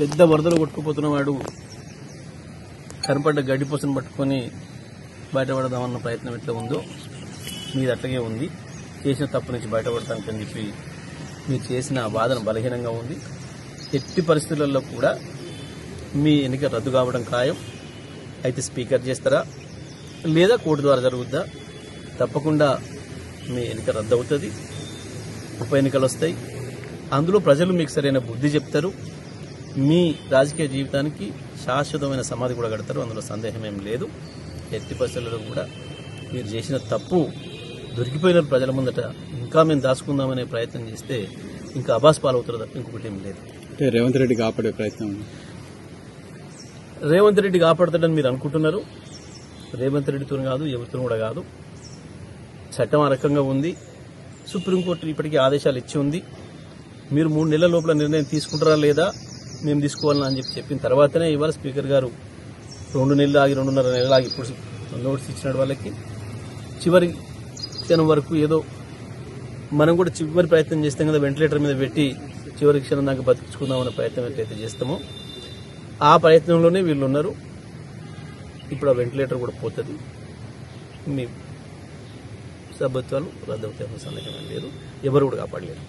పెద్ద వరదలు కొట్టుకుపోతున్నవాడు కనపడ్డ గడ్డిపోసను పట్టుకొని బయటపడదామన్న ప్రయత్నం ఎట్లా ఉందో మీది అట్లాగే ఉంది. చేసిన తప్పు నుంచి బయటపడటానికని చెప్పి మీరు చేసిన వాదన బలహీనంగా ఉంది. ఎట్టి పరిస్థితులలో కూడా మీ ఎన్నిక రద్దు కావడం ఖాయం. అయితే స్పీకర్ చేస్తారా లేదా కోర్టు ద్వారా జరుగుద్దా? తప్పకుండా మీ ఎన్నిక రద్దు అవుతుంది. ఉప ఎన్నికలు వస్తాయి. అందులో ప్రజలు మీకు సరైన బుద్ధి చెప్తారు. మీ రాజకీయ జీవితానికి శాశ్వతమైన సమాధి కూడా కడతారు. అందులో సందేహం ఏం లేదు. ఎట్టి పరిస్థితుల్లో కూడా మీరు చేసిన తప్పు దొరికిపోయిన ప్రజల ముందట ఇంకా మేము దాచుకుందామనే ప్రయత్నం చేస్తే ఇంకా అబాస్ పాలవుతారు తప్ప ఇంకొకటి ఏం లేదు. రేవంత్ రెడ్డి కాపాడే ప్రయత్నం రేవంత్ రెడ్డి కాపాడుతాడని మీరు అనుకుంటున్నారు. రేవంత్ రెడ్డితో కాదు, ఎవరితో కూడా కాదు. చట్టం ఆ రకంగా ఉంది. సుప్రీంకోర్టు ఇప్పటికీ ఆదేశాలు ఇచ్చి ఉంది. మీరు 3 నెలల లోపల నిర్ణయం తీసుకుంటారా లేదా మేము తీసుకోవాలని అని చెప్పిన తర్వాతనే ఇవాళ స్పీకర్ గారు 2 నెలలు ఆగి 2.5 నెలలు ఆగి ఇప్పుడు నోటీస్ ఇచ్చినాడు. వాళ్ళకి చివరి క్షణం వరకు ఏదో మనం కూడా చివరి ప్రయత్నం చేస్తాం కదా, వెంటిలేటర్ మీద పెట్టి చివరి క్షణం దాకా బతికించుకుందామనే ప్రయత్నం ఎట్లయితే చేస్తామో ఆ ప్రయత్నంలోనే వీళ్ళు ఉన్నారు. ఇప్పుడు ఆ వెంటిలేటర్ కూడా పోతుంది. మీ సభ్యత్వాలు రద్దవుతాయన్న సందేహం లేదు. ఎవరు కూడా కాపాడలేరు.